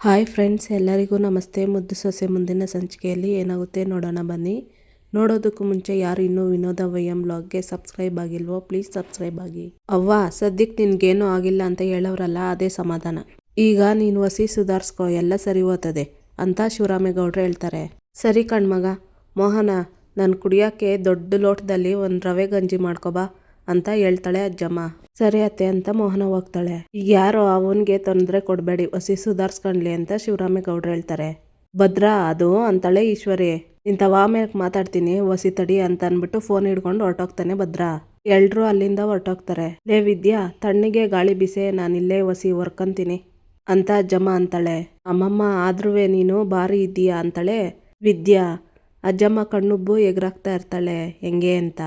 Hi friends, ಎಲ್ಲರಿಗೂ ನಮಸ್ತೆ. ಮುದ್ದು ಸೊಸೆ ಮುಂದಿನ ಸಂಚಿಕೆಯಲ್ಲಿ ಏನಾಗುತ್ತೆ ನೋಡೋಣ ಬನ್ನಿ. ನೋಡೋದಕ್ಕೂ ಮುಂಚೆ ಯಾರು ಇನ್ನೂ ವಿನೋದ ವೈಎಂ ವ್ಲಾಗ್ಗೆ ಸಬ್ಸ್ಕ್ರೈಬ್ ಆಗಿಲ್ವೋ ಪ್ಲೀಸ್ ಸಬ್ಸ್ಕ್ರೈಬ್ ಆಗಿ. ಅವ್ವ, ಸದ್ಯಕ್ಕೆ ನಿನ್ಗೇನೂ ಆಗಿಲ್ಲ ಅಂತ ಹೇಳೋರಲ್ಲ, ಅದೇ ಸಮಾಧಾನ. ಈಗ ನೀನು ವಸಿ ಸುಧಾರಿಸ್ಕೊ, ಎಲ್ಲ ಸರಿ ಹೋಗ್ತದೆ ಅಂತ ಶಿವರಾಮೇಗೌಡರು ಹೇಳ್ತಾರೆ. ಸರಿ ಕಣ್ಮಗ ಮೋಹನ, ನಾನು ಕುಡಿಯೋಕ್ಕೆ ದೊಡ್ಡ ಲೋಟದಲ್ಲಿ ಒಂದು ರವೆ ಗಂಜಿ ಮಾಡ್ಕೊಬಾ ಅಂತ ಹೇಳ್ತಾಳೆ ಅಜ್ಜಮ್ಮ. ಸರಿ ಅತ್ತೆ ಅಂತ ಮೋಹನ ಹೋಗ್ತಾಳೆ. ಈಗ ಯಾರೋ ಅವನಿಗೆ ತೊಂದರೆ ಕೊಡಬೇಡಿ, ವಸಿ ಸುಧಾರಿಸ್ಕೊಂಡ್ಲಿ ಅಂತ ಶಿವರಾಮೇಗೌಡರು ಹೇಳ್ತಾರೆ. ಭದ್ರಾ ಅದು ಅಂತಾಳೆ ಈಶ್ವರಿ. ಇಂಥವ ಆಮೇಲೆ ಮಾತಾಡ್ತೀನಿ, ವಸಿ ತಡಿ ಅಂತ ಅಂದ್ಬಿಟ್ಟು ಫೋನ್ ಹಿಡ್ಕೊಂಡು ಹೊರಟೋಗ್ತಾನೆ ಭದ್ರಾ. ಎಲ್ರೂ ಅಲ್ಲಿಂದ ಹೊರಟೋಗ್ತಾರೆ. ಲೇ ವಿದ್ಯಾ, ತಣ್ಣಗೆ ಗಾಳಿ ಬಿಸೆ, ನಾನಿಲ್ಲೇ ವಸಿ ಹೊರ್ಕಂತೀನಿ ಅಂತ ಅಜ್ಜಮ್ಮ ಅಂತಾಳೆ. ಅಮ್ಮಮ್ಮ, ಆದ್ರೂ ನೀನು ಭಾರಿ ಇದ್ದೀಯಾ ಅಂತಾಳೆ ವಿದ್ಯಾ. ಅಜ್ಜಮ್ಮ ಕಣ್ಣುಬ್ಬು ಎಗರಾಗ್ತಾ ಇರ್ತಾಳೆ ಹೆಂಗೆ ಅಂತ.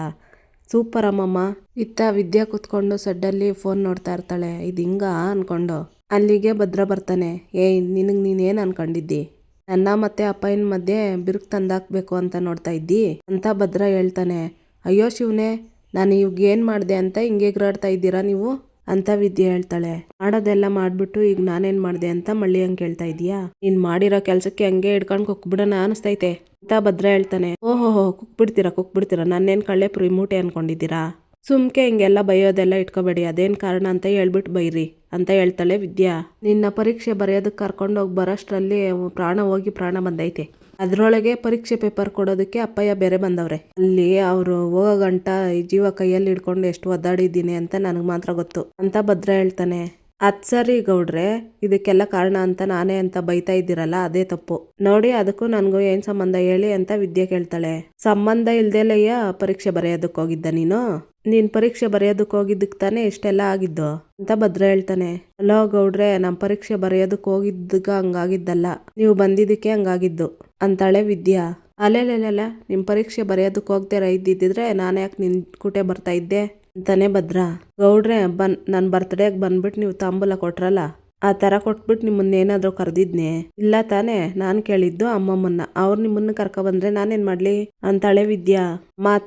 ಸೂಪರ್ ಅಮ್ಮಮ್ಮ. ಇತ್ತ ವಿದ್ಯಾ ಕೂತ್ಕೊಂಡು ಸಡ್ಡಲ್ಲಿ ಫೋನ್ ನೋಡ್ತಾ ಇರ್ತಾಳೆ. ಇದು ಹಿಂಗ ಅನ್ಕೊಂಡು ಅಲ್ಲಿಗೆ ಭದ್ರ ಬರ್ತಾನೆ. ಏಯ್, ನೀನೇನು ಅನ್ಕೊಂಡಿದ್ದಿ? ನನ್ನ ಮತ್ತೆ ಅಪ್ಪಯ್ಯನ ಮಧ್ಯೆ ಬಿರುಕು ತಂದಾಕ್ಬೇಕು ಅಂತ ನೋಡ್ತಾ ಇದ್ದಿ ಅಂತ ಭದ್ರ ಹೇಳ್ತಾನೆ. ಅಯ್ಯೋ ಶಿವನೇ, ನಾನು ಇವಾಗ ಏನು ಮಾಡಿದೆ ಅಂತ ಹಿಂಗೆ ಎಗರಾಡ್ತಾ ಇದ್ದೀರಾ ನೀವು ಅಂತ ವಿದ್ಯೆ ಹೇಳ್ತಾಳೆ. ಮಾಡೋದೆಲ್ಲ ಮಾಡ್ಬಿಟ್ಟು ಈಗ ನಾನೇನು ಮಾಡಿದೆ ಅಂತ ಮಳ್ಳಿ ಹಂಗೆ ಕೇಳ್ತಾ ಇದೀಯಾ? ನೀನು ಮಾಡಿರೋ ಕೆಲಸಕ್ಕೆ ಹಂಗೆ ಹಿಡ್ಕೊಂಡು ಕುಕ್ಬಿಡೋಣ ಅನಿಸ್ತೈತೆ ಅಂತ ಭದ್ರ ಹೇಳ್ತಾನೆ. ಓಹೋ, ಕುಕ್ಬಿಡ್ತೀರಾ ನಾನೇನು ಕಳ್ಳೆ ಮೂಟೆ ಅನ್ಕೊಂಡಿದ್ದೀರಾ? ಸುಮ್ಕೆ ಹಿಂಗೆಲ್ಲ ಬೈಯೋದೆಲ್ಲ ಇಟ್ಕೋಬೇಡಿ, ಅದೇನು ಕಾರಣ ಅಂತ ಹೇಳ್ಬಿಟ್ಟು ಬೈರಿ ಅಂತ ಹೇಳ್ತಾಳೆ ವಿದ್ಯಾ. ನಿನ್ನ ಪರೀಕ್ಷೆ ಬರೆಯೋದಕ್ಕೆ ಕರ್ಕೊಂಡೋಗಿ ಬರೋಷ್ಟರಲ್ಲಿ ಪ್ರಾಣ ಹೋಗಿ ಪ್ರಾಣ ಬಂದೈತೆ. ಅದರೊಳಗೆ ಪರೀಕ್ಷೆ ಪೇಪರ್ ಕೊಡೋದಕ್ಕೆ ಅಪ್ಪಯ್ಯ ಬೇರೆ ಬಂದವ್ರೆ. ಅಲ್ಲಿ ಅವರು ಹೋಗೋ ಗಂಟ ಈ ಜೀವ ಕೈಯಲ್ಲಿ ಹಿಡ್ಕೊಂಡು ಎಷ್ಟು ಒದ್ದಾಡಿದ್ದೀನಿ ಅಂತ ನನಗೆ ಮಾತ್ರ ಗೊತ್ತು ಅಂತ ಭದ್ರ ಹೇಳ್ತಾನೆ. ಅದ್ ಸರಿ ಗೌಡ್ರೆ, ಇದಕ್ಕೆಲ್ಲ ಕಾರಣ ಅಂತ ನಾನೇ ಅಂತ ಬೈತಾ ಇದ್ದೀರಲ್ಲ, ಅದೇ ತಪ್ಪು ನೋಡಿ. ಅದಕ್ಕೂ ನನಗೂ ಏನ್ ಸಂಬಂಧ ಹೇಳಿ ಅಂತ ವಿದ್ಯೆ ಕೇಳ್ತಾಳೆ. ಸಂಬಂಧ ಇಲ್ದೆಲಯ್ಯ ಪರೀಕ್ಷೆ ಬರೆಯೋದಕ್ಕೆ ಹೋಗಿದ್ದ ನೀನ್ ಪರೀಕ್ಷೆ ಬರೆಯೋದಕ್ಕೆ ಹೋಗಿದ್ದಕ್ಕೆ ತಾನೇ ಇಷ್ಟೆಲ್ಲ ಆಗಿದ್ದು ಅಂತ ಭದ್ರ ಹೇಳ್ತಾನೆ. ಅಲೋ ಗೌಡ್ರೆ, ನಮ್ಮ ಪರೀಕ್ಷೆ ಬರೆಯೋದಕ್ಕೆ ಹೋಗಿದ್ದಾಗ ಹಂಗಾಗಿದ್ದಲ್ಲ, ನೀವು ಬಂದಿದ್ದಕ್ಕೆ ಹಂಗಾಗಿದ್ದು ಅಂತಾಳೆ ವಿದ್ಯಾ. ಅಲೆಲೆಲ್ಲ, ನಿಮ್ಮ ಪರೀಕ್ಷೆ ಬರೆಯೋದಕ್ಕೆ ಹೋಗ್ದೇ ಇದ್ದಿದ್ರೆ ನಾನು ಯಾಕೆ ನಿನ್ ಕೂಟೆ ಬರ್ತಾ ಇದ್ದೆ ಅಂತಾನೆ ಭದ್ರ. ಗೌಡ್ರೆ, ನನ್ನ ಬರ್ತ್ಡೇಗೆ ಬಂದ್ಬಿಟ್ಟು ನೀವು ತಾಂಬೂಲ ಕೊಟ್ರಲ್ಲ, ಆ ಥರ ಕೊಟ್ಬಿಟ್ಟು ನಿಮ್ಮನ್ನೇನಾದ್ರೂ ಕರೆದಿದ್ನೆ? ಇಲ್ಲ ತಾನೇ, ನಾನು ಕೇಳಿದ್ದು ಅಮ್ಮಮ್ಮನ್ನ. ಅವ್ರು ನಿಮ್ಮನ್ನ ಕರ್ಕೊಬಂದ್ರೆ ನಾನೇನು ಮಾಡ್ಲಿ ಅಂತಾಳೆ ವಿದ್ಯಾ.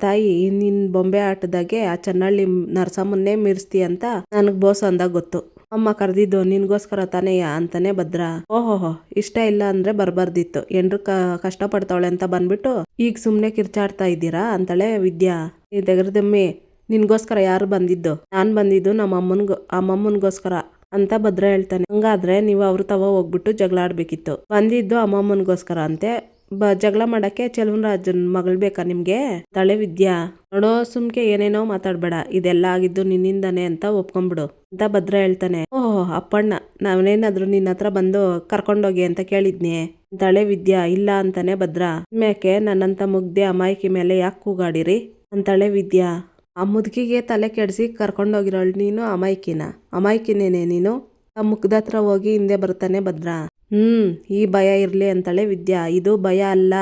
ತಾಯಿ, ನಿನ್ ಬೊಂಬೆ ಆಟದಾಗೆ ಆ ಚನ್ನಳ್ಳಿ ನರಸಮ್ಮನ್ನೇ ಮೀರಿಸ್ತಿ ಅಂತ ನನಗೆ ಬೋಸ್ ಅಂದಾಗ ಗೊತ್ತು. ಅಮ್ಮ ಕರೆದಿದ್ದು ನಿನ್ಗೋಸ್ಕರ ತಾನೇಯ ಅಂತಾನೆ ಭದ್ರ. ಓಹೋಹೋ, ಇಷ್ಟ ಇಲ್ಲ ಅಂದ್ರೆ ಬರ್ಬಾರ್ದಿತ್ತು, ಎಂಡ್ರು ಕಷ್ಟಪಡ್ತಾವಳೆ ಅಂತ ಬಂದ್ಬಿಟ್ಟು ಈಗ ಸುಮ್ನೆ ಕಿರ್ಚಾಡ್ತಾ ಇದ್ದೀರಾ ಅಂತಾಳೆ ವಿದ್ಯಾ. ಈ ತೆಗರ್ದಮ್ಮಿ, ನಿನ್ಗೋಸ್ಕರ ಯಾರು ಬಂದಿದ್ದು? ನಾನ್ ಬಂದಿದ್ದು ನಮ್ಮ ಅಮ್ಮಮ್ಮನ್ಗೋಸ್ಕರ ಅಂತ ಭದ್ರ ಹೇಳ್ತಾನೆ. ಹಂಗಾದ್ರೆ ನೀವು ಅವ್ರ ತವ ಹೋಗ್ಬಿಟ್ಟು ಜಗಳ ಆಡ್ಬೇಕಿತ್ತು. ಬಂದಿದ್ದು ಅಮ್ಮಮ್ಮನ್ಗೋಸ್ಕರ ಅಂತೆ, ಜಗಳ ಮಾಡಕ್ಕೆ ಚೆಲುವರಾಜನ್ ಮಗಳು ಬೇಕಾ ನಿಮ್ಗೆ ತಳೆ ವಿದ್ಯಾ. ನೋಡೋ, ಸುಮ್ಕೆ ಏನೇನೋ ಮಾತಾಡ್ಬೇಡ, ಇದೆಲ್ಲ ಆಗಿದ್ದು ನಿನ್ನಿಂದಾನೆ ಅಂತ ಒಪ್ಕೊಂಡ್ಬಿಡು ಅಂತ ಭದ್ರ ಹೇಳ್ತಾನೆ. ಓಹೋ ಅಪ್ಪಣ್ಣ, ನಾವೇನಾದ್ರು ನಿನ್ನ ಹತ್ರ ಬಂದು ಕರ್ಕೊಂಡೋಗಿ ಅಂತ ಕೇಳಿದ್ನಿ ತಳೆ ವಿದ್ಯಾ. ಇಲ್ಲ ಅಂತಾನೆ ಭದ್ರ. ಮೇಕೆ ನನ್ನಂತ ಮುಗ್ದೆ ಅಮಾಯಕಿ ಮೇಲೆ ಯಾಕೆ ಕೂಗಾಡಿರಿ ಅಂತಾಳೆ ವಿದ್ಯಾ. ಆ ಮುದುಕಿಗೆ ತಲೆ ಕೆಡಿಸಿ ಕರ್ಕೊಂಡೋಗಿರೋಳು ನೀನು ಅಮಾಯಕಿನೇನೆ ನೀನು. ಆ ಮುಖದತ್ರ ಹೋಗಿ ಹಿಂದೆ ಬರ್ತಾನೆ ಭದ್ರ. ಈ ಭಯ ಇರ್ಲಿ ಅಂತಾಳೆ ವಿದ್ಯಾ. ಇದು ಭಯ ಅಲ್ಲ,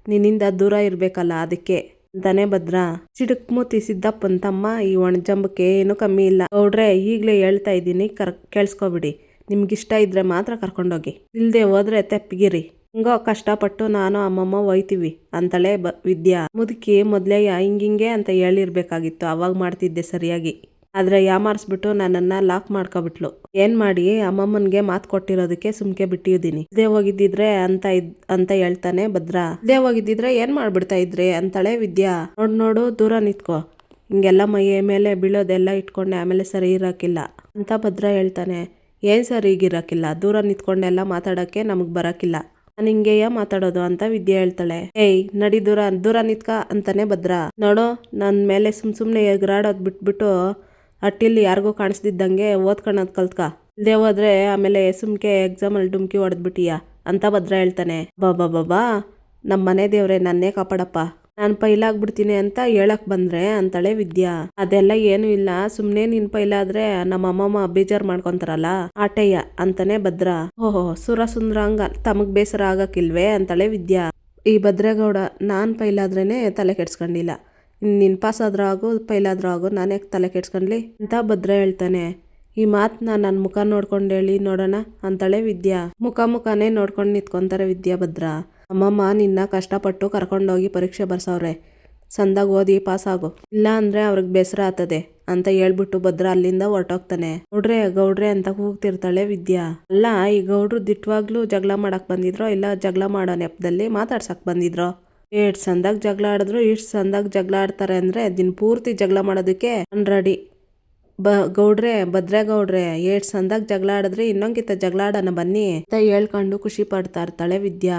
ನಿನ್ನಿಂದ ದೂರ ಇರ್ಬೇಕಲ್ಲ ಅದಕ್ಕೆ ಅಂತಾನೆ ಭದ್ರ. ಸಿಡುಕ್ಮೂತಿ ಸಿದ್ದಪ್ಪನ್ ತಮ್ಮ ಈ ಒಣಜಂಬಕ್ಕೆ ಏನು ಕಮ್ಮಿ ಇಲ್ಲ. ಗೌಡ್ರೆ, ಈಗ್ಲೇ ಹೇಳ್ತಾ ಇದ್ದೀನಿ, ಕೇಳಿಸ್ಕೊಬಿಡಿ. ನಿಮ್ಗಿಷ್ಟ ಇದ್ರೆ ಮಾತ್ರ ಕರ್ಕೊಂಡೋಗಿ, ಇಲ್ದೆ ಹೋದ್ರೆ ತೆಪ್ಪಿಗಿರಿ. ಹಿಂಗೋ ಕಷ್ಟಪಟ್ಟು ನಾನು ಅಮ್ಮಮ್ಮ ಹೋಯ್ತೀವಿ ಅಂತಾಳೆ ವಿದ್ಯಾ. ಮುದುಕಿ ಮೊದ್ಲೇ ಹಿಂಗಿಂಗೆ ಅಂತ ಹೇಳಿರ್ಬೇಕಾಗಿತ್ತು, ಅವಾಗ ಮಾಡ್ತಿದ್ದೆ ಸರಿಯಾಗಿ. ಆದ್ರೆ ಯಾಮಾರಿಸ್ಬಿಟ್ಟು ನನ್ನನ್ನ ಲಾಕ್ ಮಾಡ್ಕೊಬಿಟ್ಲು. ಏನ್ ಮಾಡಿ ಅಮ್ಮಮ್ಮನ್ಗೆ ಮಾತು ಕೊಟ್ಟಿರೋದಕ್ಕೆ ಸುಮ್ಕೆ ಬಿಟ್ಟಿದ್ದೀನಿ. ಇದೇ ಹೋಗಿದ್ದಿದ್ರೆ ಅಂತ ಹೇಳ್ತಾನೆ ಭದ್ರ. ಇದೇ ಹೋಗಿದ್ದಿದ್ರೆ ಏನ್ ಮಾಡ್ಬಿಡ್ತಾ ಇದ್ರಿ ಅಂತಾಳೆ ವಿದ್ಯಾ. ನೋಡು ದೂರ ನಿಂತ್ಕೋ, ಹಿಂಗೆಲ್ಲ ಮೈಯ ಮೇಲೆ ಬೀಳೋದೆಲ್ಲ ಇಟ್ಕೊಂಡೆ ಆಮೇಲೆ ಸರಿ ಇರಕ್ಕಿಲ್ಲ ಅಂತ ಭದ್ರ ಹೇಳ್ತಾನೆ. ಏನ್ ಸರಿ ಈಗಿರಕ್ಕಿಲ್ಲ? ದೂರ ನಿಂತ್ಕೊಂಡೆಲ್ಲ ಮಾತಾಡಕ್ಕೆ ನಮಗ್ ಬರಕ್ಕಿಲ್ಲ, ನಾನು ಹಿಂಗೆಯ ಮಾತಾಡೋದು ಅಂತ ವಿದ್ಯೆ ಹೇಳ್ತಾಳೆ. ಏಯ್ ನಡಿ, ದೂರ ನಿತ್ಕ ಅಂತಾನೆ ಭದ್ರ. ನೋಡೋ, ನನ್ನ ಮೇಲೆ ಸುಮ್ನೆ ಎಗರಾಡೋದ್ ಬಿಟ್ಬಿಟ್ಟು ಅಟ್ಟಿಲ್ಲಿ ಯಾರಿಗೂ ಕಾಣಿಸ್ದಿದ್ದಂಗೆ ಓದ್ಕೊಳ್ಳೋದು ಕಲ್ತ್ಕ. ಇಲ್ದೇ ಹೋದ್ರೆ ಆಮೇಲೆ ಸುಮ್ಕೆ ಎಕ್ಸಾಮಲ್ಲಿ ಡುಮ್ಕಿ ಹೊಡೆದ್ಬಿಟ್ಟಿಯ ಅಂತ ಭದ್ರ ಹೇಳ್ತಾನೆ. ಬಾಬಾ, ನಮ್ಮ ಮನೆ ದೇವ್ರೆ ನನ್ನೇ ಕಾಪಾಡಪ್ಪ, ನಾನು ಪೈಲಾಗ್ಬಿಡ್ತೀನಿ ಅಂತ ಹೇಳಕ್ ಬಂದ್ರೆ ಅಂತಾಳೆ ವಿದ್ಯಾ. ಅದೆಲ್ಲ ಏನು ಇಲ್ಲ, ಸುಮ್ನೆ ನಿನ್ ಪೈಲಾದ್ರೆ ನಮ್ಮ ಅಮ್ಮಮ್ಮ ಬೇಜಾರ್ ಮಾಡ್ಕೊಂತಾರಲ್ಲ ಆಟಯ್ಯ ಅಂತಾನೆ ಭದ್ರ. ಓಹೋ ಸುರ ಹಂಗ ತಮಗ್ ಬೇಸರ ಆಗಕ್ಕಿಲ್ವೇ ಅಂತಾಳೆ ವಿದ್ಯಾ. ಈ ಭದ್ರೇಗೌಡ, ನಾನ್ ಪೈಲಾದ್ರೇನೆ ತಲೆ ಕೆಡ್ಸ್ಕೊಂಡಿಲ್ಲ, ನಿನ್ ಪಾಸ್ ಆದ್ರೂ ಆಗು ಪೈಲಾದ್ರೂ ಆಗು, ನಾನೇ ತಲೆ ಕೆಡ್ಸ್ಕೊಂಡ್ಲಿ ಅಂತ ಭದ್ರ ಹೇಳ್ತಾನೆ. ಈ ಮಾತನ್ನ ನನ್ನ ಮುಖ ನೋಡ್ಕೊಂಡು ಹೇಳಿ ನೋಡೋಣ ಅಂತಾಳೆ ವಿದ್ಯಾ. ಮುಖನೇ ನೋಡ್ಕೊಂಡು ನಿಂತ್ಕೊಂತಾರೆ ವಿದ್ಯಾ ಭದ್ರ. ಅಮ್ಮಮ್ಮ ನಿನ್ನ ಕಷ್ಟಪಟ್ಟು ಕರ್ಕೊಂಡೋಗಿ ಪರೀಕ್ಷೆ ಬರ್ಸವ್ರೆ, ಸಂದಾಗ ಓದಿ ಪಾಸ್ ಆಗು, ಇಲ್ಲ ಅಂದ್ರೆ ಅವ್ರಿಗೆ ಬೇಸರ ಆಗ್ತದೆ ಅಂತ ಹೇಳ್ಬಿಟ್ಟು ಭದ್ರ ಅಲ್ಲಿಂದ ಹೊರಟೋಗ್ತಾನೆ. ಗೌಡ್ರೆ ಗೌಡ್ರೆ ಅಂತ ಕೂಗ್ತಿರ್ತಾಳೆ ವಿದ್ಯಾ. ಅಲ್ಲ, ಈ ಗೌಡ್ರು ದಿಟ್ವಾಗ್ಲೂ ಜಗಳ ಮಾಡಕ್ ಬಂದಿದ್ರೋ ಇಲ್ಲ ಜಗಳ ಮಾಡೋ ನೆಪದಲ್ಲಿ ಮಾತಾಡ್ಸಕ್ ಬಂದಿದ್ರೋ? ಎಷ್ಟ್ ಸಂದಾಗ ಜಗಳ ಆಡಿದ್ರು ಇಷ್ಟ್ ಸಂದಾಗ ಜಗಳ ಆಡ್ತಾರೆ ಅಂದ್ರೆ ದಿನ ಪೂರ್ತಿ ಜಗಳ ಮಾಡೋದಕ್ಕೆ ನಾನ್ ರೆಡಿ. ಗೌಡ್ರೆ ಭದ್ರೇಗೌಡ್ರೆ ಏಟ್ ಸಂದಾಗ ಜಗಳ ಆಡಿದ್ರೆ ಇನ್ನೊಂಗಿತ್ತ ಜಗಳ ಆಡೋಣ ಬನ್ನಿ ಅಂತ ಹೇಳ್ಕೊಂಡು ಖುಷಿ ಪಡ್ತಾ ಇರ್ತಾಳೆ ವಿದ್ಯಾ.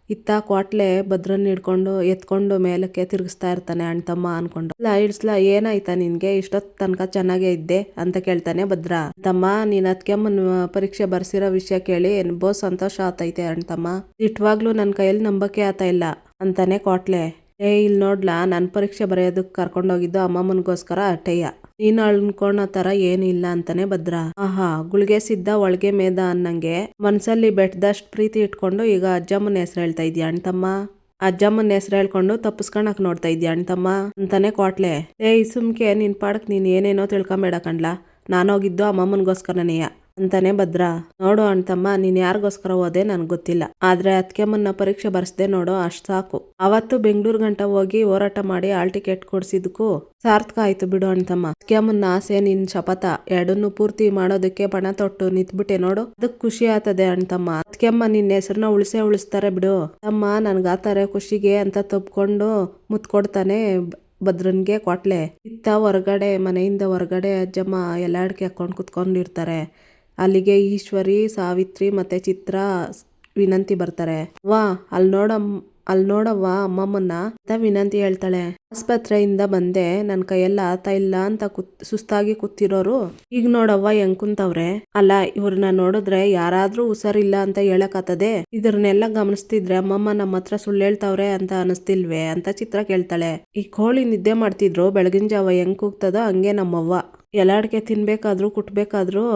ಇತ್ತ ಕ್ವಾಟ್ಲೆ ಭದ್ರನ್ ಹಿಡ್ಕೊಂಡು ಎತ್ಕೊಂಡು ಮೇಲಕ್ಕೆ ತಿರುಗಿಸ್ತಾ ಇರ್ತಾನೆ ಅಣ್ಣ ತಮ್ಮ ಅನ್ಕೊಂಡು. ಇಡ್ಸ್ಲಾ ಏನಾಯ್ತಾ ನಿನ್ಗೆ, ಇಷ್ಟೊತ್ತು ತನಕ ಚೆನ್ನಾಗೇ ಇದ್ದೆ ಅಂತ ಕೇಳ್ತಾನೆ ಭದ್ರ. ತಮ್ಮ ನೀನ್ ಅತ್ಕೆಮ್ಮನ್ ಪರೀಕ್ಷೆ ಬರ್ಸಿರೋ ವಿಷಯ ಕೇಳಿ ಬಹು ಸಂತೋಷ ಆತೈತೆ ಅಣ್ಣ ತಮ್ಮ. ಇಟ್ವಾಗ್ಲೂ ನನ್ ಕೈಯಲ್ಲಿ ನಂಬಕ್ಕೆ ಆತ ಇಲ್ಲ ಅಂತಾನೆ ಕ್ವಾಟ್ಲೆ. ಇಲ್ಲಿ ನೋಡ್ಲಾ, ನನ್ ಪರೀಕ್ಷೆ ಬರೆಯೋದಕ್ ಕರ್ಕೊಂಡೋಗಿದ್ದು ಅಮ್ಮಮ್ಮನ್ಗೋಸ್ಕರ ಅಟಯ್ಯ, ನೀನು ಅನ್ಕೊಳೋ ತರ ಏನಿಲ್ಲ ಅಂತಾನೆ ಭದ್ರ. ಆಹಾ, ಗುಳ್ಗೆ ಸಿದ್ಧ ಒಳಗೆ ಮೇದ ಅನ್ನಂಗೆ ಮನ್ಸಲ್ಲಿ ಬೆಟ್ಟದಷ್ಟ್ ಪ್ರೀತಿ ಇಟ್ಕೊಂಡು ಈಗ ಅಜ್ಜಮ್ಮನ ಹೆಸರು ಹೇಳ್ತಾ ಇದ್ಯಾ ಅಣ್ತಮ್ಮ? ಅಜ್ಜಮ್ಮನ ಹೆಸರು ಹೇಳ್ಕೊಂಡು ತಪ್ಪಿಸ್ಕೊಳಕ್ ನೋಡ್ತಾ ಇದ್ಯಾ ಅಣ್ತಮ್ಮ ಅಂತಾನೆ ಕ್ವಾಟ್ಲೆ. ಸುಮ್ಕೆ ನಿನ್ ಪಾಡಕ್ ನೀನ್ ಏನೇನೋ ತಿಳ್ಕೊಂಬೇಡ ಕಣ್ಲಾ, ನಾನೋಗಿದ್ದು ಅಮ್ಮಮ್ಮನ್ಗೋಸ್ಕರನೇಯ ಅಂತಾನೆ ಭದ್ರ. ನೋಡು ಅಣ್ತಮ್ಮ, ನೀನ್ ಯಾರಿಗೋಸ್ಕರ ಹೋದೆ ನನ್ಗೆ ಗೊತ್ತಿಲ್ಲ, ಆದ್ರೆ ಅತ್ಕೆಮ್ಮನ್ನ ಪರೀಕ್ಷೆ ಬರ್ಸ್ದೆ ನೋಡು ಅಷ್ಟ್ ಸಾಕು. ಅವತ್ತು ಬೆಂಗಳೂರು ಗಂಟ ಹೋಗಿ ಹೋರಾಟ ಮಾಡಿ ಆಲ್ ಟಿಕೆಟ್ ಕೊಡ್ಸಿದ್ಕು ಸಾರ್ಥಕ ಆಯ್ತು ಬಿಡು ಅಣ್ತಮ್ಮ. ಅತ್ಕೆಮ್ಮನ್ನ ಆಸೆ ನಿನ್ ಶಪಥ ಎರಡನ್ನೂ ಪೂರ್ತಿ ಮಾಡೋದಕ್ಕೆ ಪಣ ತೊಟ್ಟು ನಿಂತ್ಬಿಟ್ಟೆ ನೋಡು, ಅದಕ್ ಖುಷಿ ಆತದೆ ಅಣ್ತಮ್ಮ. ಅತ್ಕೆಮ್ಮ ನಿನ್ನ ಹೆಸರನ್ನ ಉಳಿಸ್ತಾರೆ ಬಿಡು ತಮ್ಮ, ನನ್ಗಾತಾರೆ ಖುಷಿಗೆ ಅಂತ ತಪ್ಕೊಂಡು ಮುತ್ಕೊಡ್ತಾನೆ ಭದ್ರನ್ಗೆ ಕ್ವಾಟ್ಲೆ. ಇತ್ತ ಹೊರಗಡೆ ಮನೆಯಿಂದ ಹೊರಗಡೆ ಅಜ್ಜಮ್ಮ ಎಲ್ಲ ಅಡ್ಕೆ ಹಾಕೊಂಡು ಕುತ್ಕೊಂಡಿರ್ತಾರೆ. ಅಲ್ಲಿಗೆ ಈಶ್ವರಿ, ಸಾವಿತ್ರಿ ಮತ್ತೆ ಚಿತ್ರ, ವಿನಂತಿ ಬರ್ತಾರೆ. ವಾ ಅಲ್ಲಿ ನೋಡವ್ವ ಅಮ್ಮಮ್ಮನ್ನ ಅಂತ ವಿನಂತಿ ಹೇಳ್ತಾಳೆ. ಆಸ್ಪತ್ರೆಯಿಂದ ಬಂದೆ, ನನ್ ಕೈಯೆಲ್ಲ ಆತ ಇಲ್ಲ ಅಂತ ಸುಸ್ತಾಗಿ ಕೂತಿರೋರು ಈಗ ನೋಡವ್ವ ಹೆಂಗ್ ಕುಂತವ್ರೆ. ಅಲ್ಲ, ಇವ್ರನ್ನ ನೋಡಿದ್ರೆ ಯಾರಾದ್ರೂ ಹುಷಾರಿಲ್ಲ ಅಂತ ಹೇಳಕ್ಕಾತದೆ, ಇದ್ರನ್ನೆಲ್ಲ ಗಮನಿಸ್ತಿದ್ರೆ ಅಮ್ಮಮ್ಮ ನಮ್ಮ ಹತ್ರ ಸುಳ್ಳು ಹೇಳ್ತಾವ್ರೆ ಅಂತ ಅನಿಸ್ತಿಲ್ವೇ ಅಂತ ಚಿತ್ರ ಕೇಳ್ತಾಳೆ. ಈ ಕೋಳಿ ನಿದ್ದೆ ಮಾಡ್ತಿದ್ರು ಬೆಳಗಿನ ಜಾವ ಹೆಂಗ್ ಕೂಗ್ತದೋ ಹಂಗೆ ನಮ್ಮವ್ವ ಎಲ್ಲ ಅಡ್ಕೆ ತಿನ್ಬೇಕಾದ್ರು ಕುಟ್ಬೇಕಾದ್ರು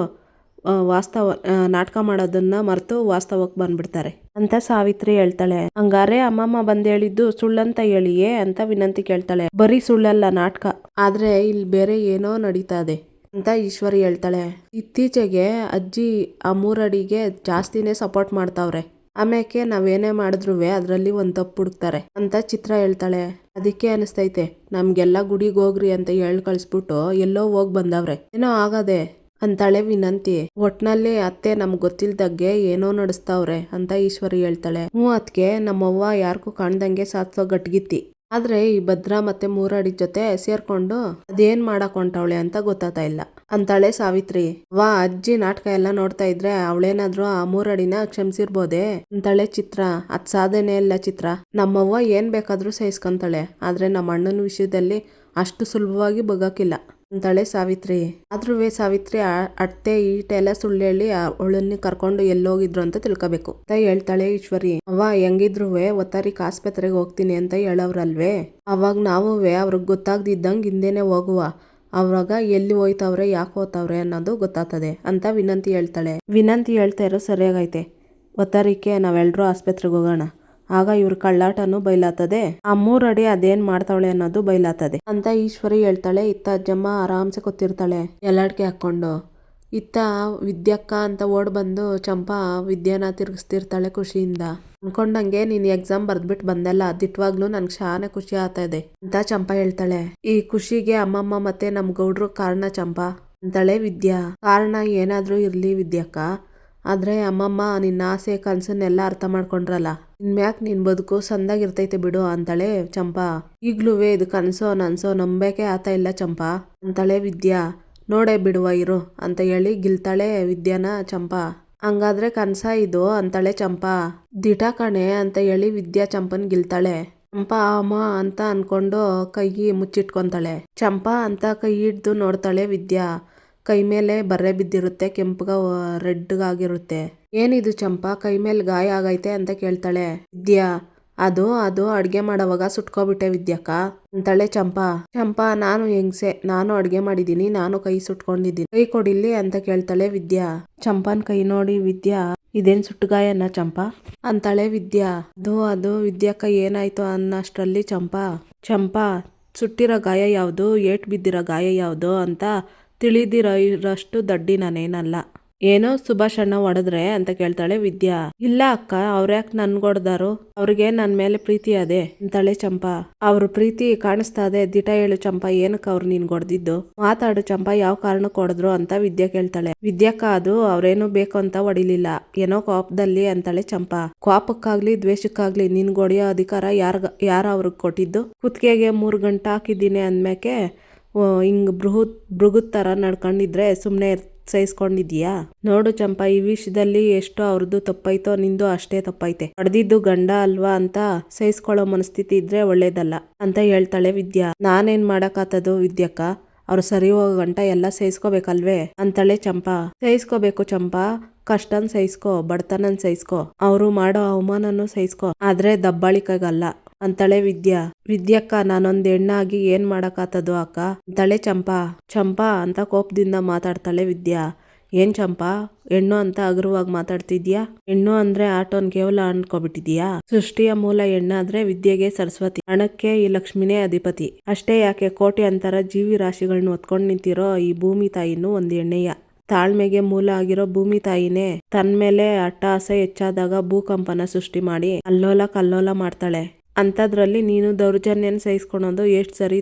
ನಾಟಕ ಮಾಡೋದನ್ನ ಮರೆತು ವಾಸ್ತವಕ್ಕೆ ಬಂದ್ಬಿಡ್ತಾರೆ ಅಂತ ಸಾವಿತ್ರಿ ಹೇಳ್ತಾಳೆ. ಹಂಗಾರೆ ಅಮ್ಮಮ್ಮ ಬಂದ್ ಹೇಳಿದ್ದು ಸುಳ್ಳಂತ ಹೇಳಿಯೇ ಅಂತ ವಿನಂತಿ ಕೇಳ್ತಾಳೆ. ಬರೀ ಸುಳ್ಳಲ್ಲ, ನಾಟಕ, ಆದ್ರೆ ಇಲ್ಲಿ ಬೇರೆ ಏನೋ ನಡೀತಾ ಇದೆ ಅಂತ ಈಶ್ವರಿ ಹೇಳ್ತಾಳೆ. ಇತ್ತೀಚೆಗೆ ಅಜ್ಜಿ ಆ 3 ಅಡಿಗೆ ಜಾಸ್ತಿನೇ ಸಪೋರ್ಟ್ ಮಾಡ್ತಾವ್ರೆ, ಆಮ್ಯಾಕೆ ನಾವೇನೇ ಮಾಡಿದ್ರು ಅದ್ರಲ್ಲಿ ಒಂದ್ ತಪ್ಪು ಹುಡುಕ್ತಾರೆ ಅಂತ ಚಿತ್ರ ಹೇಳ್ತಾಳೆ. ಅದಕ್ಕೆ ಅನಿಸ್ತೈತೆ ನಮ್ಗೆಲ್ಲ ಗುಡಿಗೆ ಹೋಗ್ರಿ ಅಂತ ಕಳಿಸ್ಬಿಟ್ಟು ಎಲ್ಲೋ ಹೋಗ್ ಬಂದವ್ರೆ, ಏನೋ ಆಗದೆ ಅಂತಾಳೆ ವಿನಂತಿ. ಒಟ್ನಲ್ಲಿ ಅತ್ತೆ ನಮ್ಗ್ ಗೊತ್ತಿಲ್ದಂಗೆ ಏನೋ ನಡೆಸ್ತಾವ್ರೆ ಅಂತ ಈಶ್ವರಿ ಹೇಳ್ತಾಳೆ. ಅದ್ಕೆ ನಮ್ಮವ್ವ ಯಾರಿಗೂ ಕಾಣ್ದಂಗೆ ಸಾತ್ಸೋ ಗಟ್ಗಿತ್ತಿ, ಆದ್ರೆ ಈ ಭದ್ರ ಮತ್ತೆ 3 ಅಡಿ ಜೊತೆ ಸೇರ್ಕೊಂಡು ಅದೇನ್ ಮಾಡಕ್ ಹೊಂಟವಳೆ ಅಂತ ಗೊತ್ತಾಗ್ತಾ ಇಲ್ಲ ಅಂತಾಳೆ ಸಾವಿತ್ರಿ. ಅಜ್ಜಿ ನಾಟಕ ಎಲ್ಲ ನೋಡ್ತಾ ಇದ್ರೆ ಅವಳೇನಾದ್ರೂ ಆ 3 ಅಡಿನ ಕ್ಷಮಿಸಿರ್ಬೋದೇ ಅಂತಾಳೆ ಚಿತ್ರ. ಅದ್ ಸಾಧನೆ ಇಲ್ಲ ಚಿತ್ರ, ನಮ್ಮವ್ವ ಏನ್ ಬೇಕಾದ್ರೂ ಸಹಿಸ್ಕೊಂತಾಳೆ, ಆದ್ರೆ ನಮ್ಮ ಅಣ್ಣನ ವಿಷಯದಲ್ಲಿ ಅಷ್ಟು ಸುಲಭವಾಗಿ ಬಗ್ಗಕ್ಕಿಲ್ಲ ಅಂತಾಳೆ ಸಾವಿತ್ರಿ. ಆದ್ರೂ ಸಾವಿತ್ರಿ ಅತ್ತೆ ಈಟೆಲ್ಲ ಸುಳ್ಳು ಹೇಳಿ ಅವಳನ್ನ ಕರ್ಕೊಂಡು ಎಲ್ಲೋಗಿದ್ರು ಅಂತ ತಿಳ್ಕೊಬೇಕು ಅಂತ ಹೇಳ್ತಾಳೆ ಈಶ್ವರಿ. ಹೆಂಗಿದ್ರು ಒತ್ತಾರಿಕ್ ಆಸ್ಪತ್ರೆಗೆ ಹೋಗ್ತೀನಿ ಅಂತ ಹೇಳವ್ರಲ್ವೇ, ಅವಾಗ ನಾವು ಅವ್ರಿಗೆ ಗೊತ್ತಾಗ್ದಿದ್ದಂಗೆ ಹಿಂದೆನೆ ಹೋಗುವ, ಅವಾಗ ಎಲ್ಲಿ ಹೋಯ್ತವ್ರೆ ಯಾಕೆ ಹೋಗ್ತವ್ರೆ ಅನ್ನೋದು ಗೊತ್ತಾಗ್ತದೆ ಅಂತ ವಿನಂತಿ ಹೇಳ್ತಾಳೆ. ವಿನಂತಿ ಹೇಳ್ತಾ ಇರೋ ಸರಿಯಾಗೈತೆ, ಒತ್ತಾರಿಕೆ ನಾವೆಲ್ಲರೂ ಆಸ್ಪತ್ರೆಗೆ ಹೋಗೋಣ, ಆಗ ಇವ್ರ ಕಳ್ಳಾಟನೂ ಬಯಲಾತದೆ, ಆ 3 ಅಡಿ ಅದೇನ್ ಮಾಡ್ತಾವಳೆ ಅನ್ನೋದು ಬಯಲಾತದೆ ಅಂತ ಈಶ್ವರಿ ಹೇಳ್ತಾಳೆ. ಇತ್ತ ಅಜ್ಜಮ್ಮ ಆರಾಮ್ಸೆ ಕೂತಿರ್ತಾಳೆ ಎಲ್ಲಾಡ್ಕೆ ಹಾಕೊಂಡು. ಇತ್ತ ವಿದ್ಯಕ್ಕ ಅಂತ ಓಡ್ ಬಂದು ಚಂಪಾ ವಿದ್ಯಾನ ತಿರ್ಗಿಸ್ತಿರ್ತಾಳೆ ಖುಷಿಯಿಂದ. ಅನ್ಕೊಂಡಂಗೆ ನೀನ್ ಎಕ್ಸಾಮ್ ಬರ್ದ್ಬಿಟ್ಟು ಬಂದಲ್ಲ, ದಿಟ್ವಾಗ್ಲೂ ನನ್ಗೆ ಶಾನೆ ಖುಷಿ ಆಗ್ತಾ ಇದೆ ಅಂತ ಚಂಪಾ ಹೇಳ್ತಾಳೆ. ಈ ಖುಷಿಗೆ ಅಮ್ಮಮ್ಮ ಮತ್ತೆ ನಮ್ ಗೌಡ್ರು ಕಾರಣ ಚಂಪಾ ಅಂತಾಳೆ ವಿದ್ಯಾ. ಕಾರಣ ಏನಾದ್ರೂ ಇರ್ಲಿ ವಿದ್ಯಕ್ಕ, ಆದ್ರೆ ಅಮ್ಮಮ್ಮ ನಿನ್ನ ಆಸೆ ಕನ್ಸನ್ನೆಲ್ಲ ಅರ್ಥ ಮಾಡ್ಕೊಂಡ್ರಲ್ಲ, ಇನ್ಮ್ಯಾಕ್ ನಿನ್ ಬದುಕು ಸಂದಾಗಿರ್ತೈತೆ ಬಿಡು ಅಂತಾಳೆ ಚಂಪಾ. ಈಗ್ಲೂ ಇದು ಕನ್ಸೋ ನನ್ಸೋ ನಂಬೇಕೆ ಆತ ಇಲ್ಲ ಚಂಪಾ ಅಂತಾಳೆ ವಿದ್ಯಾ. ನೋಡೇ ಬಿಡುವ ಇರು ಅಂತ ಹೇಳಿ ಗಿಲ್ತಾಳೆ ವಿದ್ಯಾನ ಚಂಪಾ. ಹಂಗಾದ್ರೆ ಕನ್ಸ ಇದು ಅಂತಾಳೆ ಚಂಪಾ. ದಿಟ ಕಣೆ ಅಂತ ಹೇಳಿ ವಿದ್ಯಾ ಚಂಪನ್ ಗಿಲ್ತಾಳೆ. ಚಂಪಾ ಅಮ್ಮ ಅಂತ ಅನ್ಕೊಂಡು ಕೈ ಮುಚ್ಚಿಟ್ಕೊಂತಾಳೆ. ಚಂಪಾ ಅಂತ ಕೈ ಹಿಡ್ದು ನೋಡ್ತಾಳೆ ವಿದ್ಯಾ. ಕೈ ಮೇಲೆ ಬರ್ರೆ ಬಿದ್ದಿರುತ್ತೆ, ಕೆಂಪಗ ರೆಡ್ಗಾಗಿರುತ್ತೆ. ಏನಿದು ಚಂಪಾ, ಕೈ ಮೇಲೆ ಗಾಯ ಆಗೈತೆ ಅಂತ ಕೇಳ್ತಾಳೆ ವಿದ್ಯಾ. ಅದು ಅಡ್ಗೆ ಮಾಡೋವಾಗ ಸುಟ್ಕೋಬಿಟ್ಟೆ ವಿದ್ಯಕ್ಕ ಅಂತಾಳೆ ಚಂಪಾ. ಚಂಪಾ, ನಾನು ಹೆಂಗ್ಸೆ, ನಾನು ಅಡ್ಗೆ ಮಾಡಿದೀನಿ, ನಾನು ಕೈ ಸುಟ್ಕೊಂಡಿದ್ದೀನಿ, ಕೈ ಕೊಡಿಲಿ ಅಂತ ಕೇಳ್ತಾಳೆ ವಿದ್ಯಾ. ಚಂಪಾನ್ ಕೈ ನೋಡಿ ವಿದ್ಯಾ, ಇದೇನ್ ಸುಟ್ಟಗಾಯನ ಚಂಪಾ ಅಂತಾಳೆ ವಿದ್ಯಾ. ಅದು ವಿದ್ಯಕ್ಕ ಏನಾಯ್ತು ಅನ್ನಷ್ಟರಲ್ಲಿ ಚಂಪಾ ಸುಟ್ಟಿರೋ ಗಾಯ ಯಾವುದು, ಏಟ್ ಬಿದ್ದಿರೋ ಗಾಯ ಯಾವುದು ಅಂತ ತಿಳಿದಿರೋಷ್ಟು ದಡ್ಡಿ ನಾನೇನಲ್ಲ, ಏನೋ ಸುಭಾಷ್ ಅಣ್ಣ ಹೊಡೆದ್ರೆ ಅಂತ ಕೇಳ್ತಾಳೆ ವಿದ್ಯಾ. ಇಲ್ಲ ಅಕ್ಕ, ಅವ್ರ್ಯಾಕೆ ನನ್ಗೊಡ್ದಾರು, ಅವ್ರಿಗೆ ನನ್ ಮೇಲೆ ಪ್ರೀತಿ ಅದೇ ಅಂತಾಳೆ ಚಂಪಾ. ಅವ್ರ ಪ್ರೀತಿ ಕಾಣಿಸ್ತಾ ಅದೇ, ದಿಟ ಹೇಳು ಚಂಪಾ, ಏನಕ್ಕ ಅವ್ರು ನೀನ್ ಹೊಡ್ದಿದ್ದು, ಮಾತಾಡು ಚಂಪಾ, ಯಾವ ಕಾರಣಕ್ಕೆ ಹೊಡೆದ್ರು ಅಂತ ವಿದ್ಯಾ ಕೇಳ್ತಾಳೆ. ವಿದ್ಯಾಕ್ಕ ಅದು ಅವ್ರೇನು ಬೇಕು ಅಂತ ಹೊಡಿಲಿಲ್ಲ, ಏನೋ ಕೋಪದಲ್ಲಿ ಅಂತಾಳೆ ಚಂಪಾ. ಕೋಪಕ್ಕಾಗ್ಲಿ ದ್ವೇಷಕ್ಕಾಗ್ಲಿ ನಿನ್ ಹೊಡೆಯೋ ಅಧಿಕಾರ ಯಾರ ಅವ್ರಿಗೆ ಕೊಟ್ಟಿದ್ದು? ಕುತ್ತಿಗೆಗೆ 3 ಗಂಟೆ ಹಾಕಿದ್ದೀನಿ ಅಂದ್ಮ್ಯಾಕೆ ಹಿಂಗ್ ಬೃಗುತ್ ತರ ನಡ್ಕೊಂಡಿದ್ರೆ ಸುಮ್ನೆ ಸಹಿಸ್ಕೊಂಡಿದ್ಯಾ? ನೋಡು ಚಂಪಾ, ಈ ವಿಷಯದಲ್ಲಿ ಎಷ್ಟು ಅವ್ರದ್ದು ತಪ್ಪೈತೋ ನಿಂದು ಅಷ್ಟೇ ತಪ್ಪೈತೆ. ಹೊಡೆದಿದ್ದು ಗಂಡ ಅಲ್ವಾ ಅಂತ ಸಹಿಸ್ಕೊಳ್ಳೋ ಮನಸ್ಥಿತಿ ಇದ್ರೆ ಒಳ್ಳೇದಲ್ಲ ಅಂತ ಹೇಳ್ತಾಳೆ ವಿದ್ಯಾ. ನಾನೇನ್ ಮಾಡಕ್ಕಾತದು ವಿದ್ಯಕ್ಕ, ಅವ್ರು ಸರಿ ಹೋಗೋ ಗಂಟ ಎಲ್ಲ ಸಹಿಸ್ಕೋಬೇಕಲ್ವೇ ಅಂತಾಳೆ ಚಂಪಾ. ಸಹಿಸ್ಕೋಬೇಕು ಚಂಪಾ, ಕಷ್ಟನ್ ಸಹಿಸ್ಕೋ, ಬಡತನನ್ ಸಹಿಸ್ಕೋ, ಅವ್ರು ಮಾಡೋ ಅವಮಾನನೂ ಸಹಿಸ್ಕೋ, ಆದ್ರೆ ದಬ್ಬಾಳಿಕೆಗಲ್ಲ ಅಂತಾಳೆ ವಿದ್ಯಾ. ವಿದ್ಯಕ್ಕ, ನಾನೊಂದ್ ಹೆಣ್ಣಾಗಿ ಏನ್ ಮಾಡಕ್ಕಾತದು ಅಕ್ಕ ಅಂತಾಳೆ ಚಂಪಾ. ಚಂಪಾ ಅಂತ ಕೋಪದಿಂದ ಮಾತಾಡ್ತಾಳೆ ವಿದ್ಯಾ. ಏನ್ ಚಂಪಾ, ಹೆಣ್ಣು ಅಂತ ಹಗುರವಾಗಿ ಮಾತಾಡ್ತಿದ್ಯಾ? ಹೆಣ್ಣು ಅಂದ್ರೆ ಆಟೋನ್ ಕೇವಲ ಅನ್ಕೋಬಿಟ್ಟಿದ್ಯಾ? ಸೃಷ್ಟಿಯ ಮೂಲ ಹೆಣ್ಣಾದ್ರೆ ವಿದ್ಯೆಗೆ ಸರಸ್ವತಿ, ಹಣಕ್ಕೆ ಈ ಲಕ್ಷ್ಮಿನೇ ಅಧಿಪತಿ. ಅಷ್ಟೇ ಯಾಕೆ, ಕೋಟಿ ಅಂತರ ಜೀವಿ ರಾಶಿಗಳನ್ನ ಹೊತ್ಕೊಂಡ್ ನಿಂತಿರೋ ಈ ಭೂಮಿ ತಾಯಿನೂ ಒಂದ್ ಹೆಣ್ಣೆಯ. ತಾಳ್ಮೆಗೆ ಮೂಲ ಆಗಿರೋ ಭೂಮಿ ತಾಯಿನೇ ತನ್ ಮೇಲೆ ಅಟ್ಟಹಾಸ ಹೆಚ್ಚಾದಾಗ ಭೂಕಂಪನ ಸೃಷ್ಟಿ ಮಾಡಿ ಅಲ್ಲೋಲ ಕಲ್ಲೋಲ ಮಾಡ್ತಾಳೆ. ಅಂಥದ್ರಲ್ಲಿ ನೀನು ದೌರ್ಜನ್ಯನ ಸಹಿಸ್ಕೊಳೋದು ಎಷ್ಟ್ ಸರಿ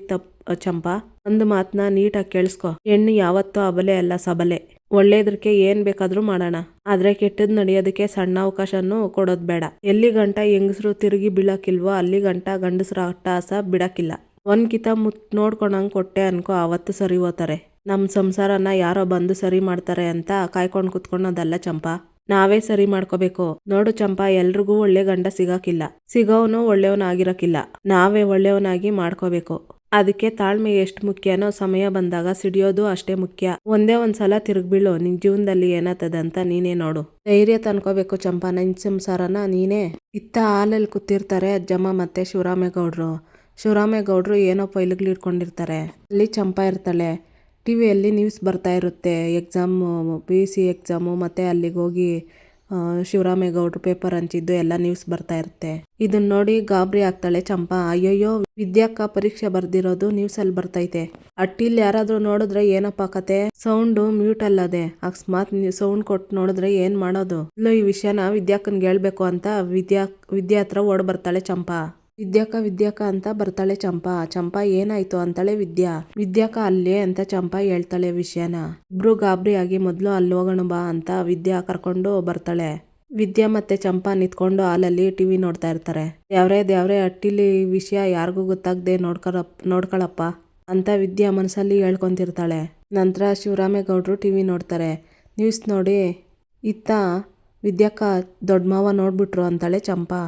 ಚಂಪಾ? ಒಂದು ಮಾತನ್ನ ನೀಟಾಗಿ ಕೇಳಿಸ್ಕೊ, ಹೆಣ್ಣು ಯಾವತ್ತೂ ಅಬಲೆ ಅಲ್ಲ, ಸಬಲೆ. ಒಳ್ಳೇದಕ್ಕೆ ಏನ್ ಬೇಕಾದ್ರೂ ಮಾಡೋಣ, ಆದ್ರೆ ಕೆಟ್ಟದ್ ನಡೆಯೋದಕ್ಕೆ ಸಣ್ಣ ಅವಕಾಶನೂ ಕೊಡೋದ್ ಬೇಡ. ಎಲ್ಲಿ ಗಂಟ ಹೆಂಗಸರು ತಿರುಗಿ ಬೀಳಕ್ಕಿಲ್ವೋ ಅಲ್ಲಿ ಗಂಟ ಗಂಡಸರ ಅಟ್ಟಹಾಸ ಬಿಡಕ್ಕಿಲ್ಲ. ಒಂದ್ ಕಿತ ನೋಡ್ಕೊಂಡಂಗ್ ಕೊಟ್ಟೆ ಅನ್ಕೋ, ಅವತ್ತು ಸರಿ ಹೋತಾರೆ. ನಮ್ ಸಂಸಾರನ ಯಾರೋ ಬಂದು ಸರಿ ಮಾಡ್ತಾರೆ ಅಂತ ಕಾಯ್ಕೊಂಡ್ ಕುತ್ಕೊಳೋದಲ್ಲ ಚಂಪಾ, ನಾವೇ ಸರಿ ಮಾಡ್ಕೋಬೇಕು. ನೋಡು ಚಂಪಾ, ಎಲ್ರಿಗೂ ಒಳ್ಳೆ ಗಂಡ ಸಿಗಕ್ಕಿಲ್ಲ, ಸಿಗೋವನು ಒಳ್ಳೆಯವನಾಗಿರಕ್ಕಿಲ್ಲ. ನಾವೇ ಒಳ್ಳೆಯವನಾಗಿ ಮಾಡ್ಕೋಬೇಕು. ಅದಕ್ಕೆ ತಾಳ್ಮೆ ಎಷ್ಟು ಮುಖ್ಯನೋ ಸಮಯ ಬಂದಾಗ ಸಿಡಿಯೋದು ಅಷ್ಟೇ ಮುಖ್ಯ. ಒಂದೇ ಒಂದ್ಸಲ ತಿರುಗ್ಬೀಳು, ನಿನ್ ಜೀವನದಲ್ಲಿ ಏನಾಗ್ತದಂತ ನೀನೇ ನೋಡು. ಧೈರ್ಯ ತಂದ್ಕೋಬೇಕು ಚಂಪಾ, ನಿನ್ ಸಂಸಾರನ ನೀನೇ. ಇತ್ತ ಹಾಲಲ್ಲಿ ಕೂತಿರ್ತಾರೆ ಅಜ್ಜಮ್ಮ ಮತ್ತೆ ಶಿವರಾಮೇಗೌಡ್ರು. ಶಿವರಾಮೇಗೌಡ್ರು ಏನೋ ಫೈಲ್ಗಳು ಇಟ್ಕೊಂಡಿರ್ತಾರೆ. ಅಲ್ಲಿ ಚಂಪಾ ಇರ್ತಾಳೆ. ಟಿವಿಯಲ್ಲಿ ನ್ಯೂಸ್ ಬರ್ತಾ ಇರುತ್ತೆ, ಎಕ್ಸಾಮು, PUC ಎಕ್ಸಾಮು, ಮತ್ತೆ ಅಲ್ಲಿಗೆ ಹೋಗಿ ಶಿವರಾಮೇಗೌಡ್ರು ಪೇಪರ್ ಹಂಚಿದ್ದು ಎಲ್ಲ ನ್ಯೂಸ್ ಬರ್ತಾ ಇರುತ್ತೆ. ಇದನ್ನ ನೋಡಿ ಗಾಬರಿ ಆಗ್ತಾಳೆ ಚಂಪಾ. ಅಯ್ಯೋಯ್ಯೋ, ವಿದ್ಯಾಕ್ಕ ಪರೀಕ್ಷೆ ಬರ್ದಿರೋದು ನ್ಯೂಸಲ್ಲಿ ಬರ್ತೈತೆ, ಅಟ್ಟಿಲ್ ಯಾರಾದ್ರೂ ನೋಡಿದ್ರೆ ಏನಪ್ಪ ಕತೆ? ಸೌಂಡು ಮ್ಯೂಟ್ ಅಲ್ಲದೆ ಅಕಸ್ಮಾತ್ ಸೌಂಡ್ ಕೊಟ್ಟು ನೋಡಿದ್ರೆ ಏನ್ ಮಾಡೋದು? ಇಲ್ಲೋ ಈ ವಿಷಯನ ವಿದ್ಯಾಕ್ಕನ್ಗೆ ಹೇಳ್ಬೇಕು ಅಂತ ವಿದ್ಯಾ ಹತ್ರ ಓಡ್ ಬರ್ತಾಳೆ ಚಂಪಾ. ವಿದ್ಯಾಕ್ಕ ಅಂತ ಬರ್ತಾಳೆ ಚಂಪಾ. ಚಂಪಾ, ಏನಾಯ್ತು ಅಂತಾಳೆ ವಿದ್ಯಾ. ವಿದ್ಯಾಕ್ಕ ಅಲ್ಲೇ ಅಂತ ಚಂಪಾ ಹೇಳ್ತಾಳೆ ವಿಷಯನ. ಇಬ್ರು ಗಾಬರಿ ಆಗಿ ಮೊದ್ಲು ಅಲ್ಲಿ ಹೋಗೋಣ ಬಾ ಅಂತ ವಿದ್ಯಾ ಕರ್ಕೊಂಡು ಬರ್ತಾಳೆ. ವಿದ್ಯಾ ಮತ್ತೆ ಚಂಪಾ ನಿಂತ್ಕೊಂಡು ಹಾಲಲ್ಲಿ ಟಿವಿ ನೋಡ್ತಾ ಇರ್ತಾರೆ. ದೇವ್ರೇ ಅಟ್ಟಿಲಿ ವಿಷಯ ಯಾರಿಗೂ ಗೊತ್ತಾಗ್ದೆ ನೋಡ್ಕೊಳಪ್ಪ ಅಂತ ವಿದ್ಯಾ ಮನಸ್ಸಲ್ಲಿ ಹೇಳ್ಕೊಂತಿರ್ತಾಳೆ. ನಂತರ ಶಿವರಾಮೇಗೌಡ್ರು ಟಿವಿ ನೋಡ್ತಾರೆ. ನ್ಯೂಸ್ ನೋಡಿ ಇತ್ತ ವಿದ್ಯಾಕ್ಕ ದೊಡ್ಡ ಮಾವ ನೋಡ್ಬಿಟ್ರು ಅಂತಾಳೆ ಚಂಪಾ.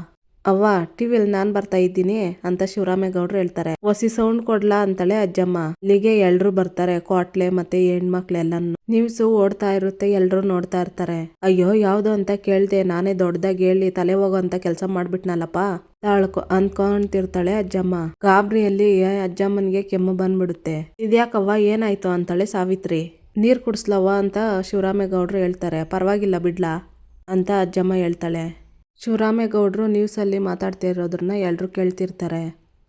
ಅವ್ವ, ಟಿವಿಯಲ್ಲಿ ನಾನ್ ಬರ್ತಾ ಇದ್ದೀನಿ ಅಂತ ಶಿವರಾಮೇಗೌಡ್ರು ಹೇಳ್ತಾರೆ. ಹೊಸಿ ಸೌಂಡ್ ಕೊಡ್ಲಾ ಅಂತಾಳೆ ಅಜ್ಜಮ್ಮ. ಇಲ್ಲಿಗೆ ಎಲ್ರು ಬರ್ತಾರೆ, ಕ್ವಾಟ್ಲೆ ಮತ್ತೆ ಹೆಣ್ಮಕ್ಳೆಲ್ಲನು. ನ್ಯೂಸ್ ಓಡ್ತಾ ಇರುತ್ತೆ, ಎಲ್ರು ನೋಡ್ತಾ ಇರ್ತಾರೆ. ಅಯ್ಯೋ, ಯಾವ್ದು ಅಂತ ಕೇಳ್ದೆ, ನಾನೇ ದೊಡ್ಡದಾಗಿ ಹೇಳಿ ತಲೆ ಹೋಗೋ ಅಂತ ಕೆಲಸ ಮಾಡ್ಬಿಟ್ನಲ್ಲಪ್ಪ ಅಂದ್ಕೊಂತಿರ್ತಾಳೆ ಅಜ್ಜಮ್ಮ. ಗಾಬರಿಯಲ್ಲಿ ಅಜ್ಜಮ್ಮನ್ಗೆ ಕೆಮ್ಮು ಬಂದ್ಬಿಡುತ್ತೆ. ಇದ್ಯಾಕವ್ವ, ಏನಾಯ್ತು ಅಂತಾಳೆ ಸಾವಿತ್ರಿ. ನೀರ್ ಕುಡ್ಸ್ಲವ್ವ ಅಂತ ಶಿವರಾಮೇಗೌಡ್ರು ಹೇಳ್ತಾರೆ. ಪರವಾಗಿಲ್ಲ ಬಿಡ್ಲಾ ಅಂತ ಅಜ್ಜಮ್ಮ ಹೇಳ್ತಾಳೆ. ಶಿವರಾಮೇಗೌಡ್ರು ನ್ಯೂಸಲ್ಲಿ ಮಾತಾಡ್ತಿರೋದನ್ನ ಎಲ್ರು ಕೇಳ್ತಿರ್ತಾರೆ.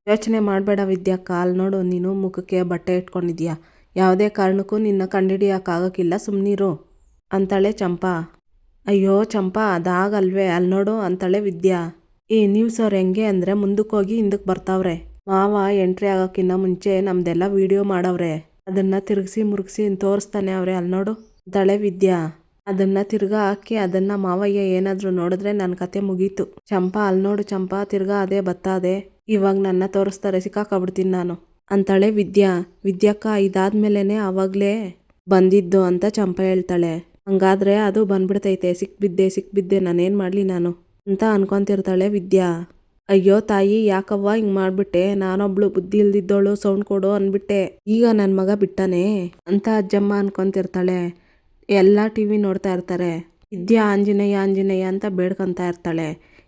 ಯೋಚನೆ ಮಾಡಬೇಡ ವಿದ್ಯಾಕ್ಕ, ಅಲ್ಲಿ ನೋಡು, ನೀನು ಮುಖಕ್ಕೆ ಬಟ್ಟೆ ಇಟ್ಕೊಂಡಿದ್ಯಾ, ಯಾವುದೇ ಕಾರಣಕ್ಕೂ ನಿನ್ನ ಕಂಡಿಡಿಯಕ್ಕಾಗಕ್ಕಿಲ್ಲ, ಸುಮ್ನಿರು ಅಂತಾಳೆ ಚಂಪಾ. ಅಯ್ಯೋ ಚಂಪಾ, ಅದಾಗಲ್ವೇ, ಅಲ್ಲಿ ನೋಡು ಅಂತಾಳೆ ವಿದ್ಯಾ. ಈ ನ್ಯೂಸ್ ಅವ್ರು ಹೆಂಗೆ ಅಂದ್ರೆ ಮುಂದಕ್ಕೆ ಹೋಗಿ ಹಿಂದಕ್ಕೆ ಬರ್ತಾವ್ರೆ. ಮಾವ ಎಂಟ್ರಿ ಆಗೋಕ್ಕಿಂತ ಮುಂಚೆ ನಮ್ದೆಲ್ಲ ವಿಡಿಯೋ ಮಾಡವ್ರೆ, ಅದನ್ನ ತಿರುಗಿಸಿ ಮುರುಗಿಸಿ ತೋರಿಸ್ತಾನೆ ಅವ್ರೆ, ಅಲ್ಲಿ ನೋಡು ಅಂತಾಳೆ ವಿದ್ಯಾ. ಅದನ್ನ ತಿರ್ಗಾ ಹಾಕಿ ಅದನ್ನ ಮಾವಯ್ಯ ಏನಾದ್ರು ನೋಡಿದ್ರೆ ನನ್ನ ಕತೆ ಮುಗೀತು. ಚಂಪಾ, ಅಲ್ಲಿ ನೋಡು ಚಂಪಾ, ತಿರ್ಗಾ ಅದೇ ಬತ್ತಾದೆ, ಇವಾಗ ನನ್ನ ತೋರಿಸ್ತಾರೆ, ಸಿಕ್ಕಾಕೊಬಿಡ್ತೀನಿ ನಾನು ಅಂತಾಳೆ ವಿದ್ಯಾ. ವಿದ್ಯಾಕ್ಕ, ಇದಾದ್ಮೇಲೆನೆ ಅವಾಗ್ಲೇ ಬಂದಿದ್ದು ಅಂತ ಚಂಪಾ ಹೇಳ್ತಾಳೆ. ಹಂಗಾದ್ರೆ ಅದು ಬಂದ್ಬಿಡ್ತೈತೆ, ಸಿಕ್ಬಿದ್ದೆ ನಾನೇನ್ ಮಾಡ್ಲಿ ನಾನು ಅಂತ ಅನ್ಕೊಂತಿರ್ತಾಳೆ ವಿದ್ಯಾ. ಅಯ್ಯೋ ತಾಯಿ, ಯಾಕವ್ವ ಹಿಂಗ್ ಮಾಡ್ಬಿಟ್ಟೆ, ನಾನೊಬ್ಳು ಬುದ್ಧಿ ಇಲ್ದಿದ್ದೋಳು ಸೌಂಡ್ ಕೊಡು ಅನ್ಬಿಟ್ಟೆ, ಈಗ ನನ್ ಮಗ ಬಿಟ್ಟನೆ ಅಂತ ಅಜ್ಜಮ್ಮ ಅನ್ಕೊಂತಿರ್ತಾಳೆ. ಎಲ್ಲ ಟಿವಿ ನೋಡ್ತಾ ಇರ್ತಾರೆ. ವಿದ್ಯಾ ಆಂಜನೇಯ ಅಂತ ಬೇಡ್ಕೊಂತಾ ಇರ್ತಾಳೆ.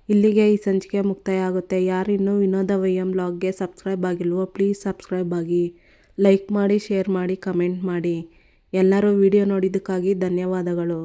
ಇಲ್ಲಿಗೆ ಈ ಸಂಚಿಕೆ ಮುಕ್ತಾಯ ಆಗುತ್ತೆ. ಯಾರಿನ್ನೂ ವಿನೋದ ವೈಎಂ ಬ್ಲಾಗ್ಗೆ ಸಬ್ಸ್ಕ್ರೈಬ್ ಆಗಿಲ್ವೋ ಪ್ಲೀಸ್ ಸಬ್ಸ್ಕ್ರೈಬ್ ಆಗಿ, ಲೈಕ್ ಮಾಡಿ, ಶೇರ್ ಮಾಡಿ, ಕಮೆಂಟ್ ಮಾಡಿ. ಎಲ್ಲರೂ ವಿಡಿಯೋ ನೋಡಿದ್ದಕ್ಕಾಗಿ ಧನ್ಯವಾದಗಳು.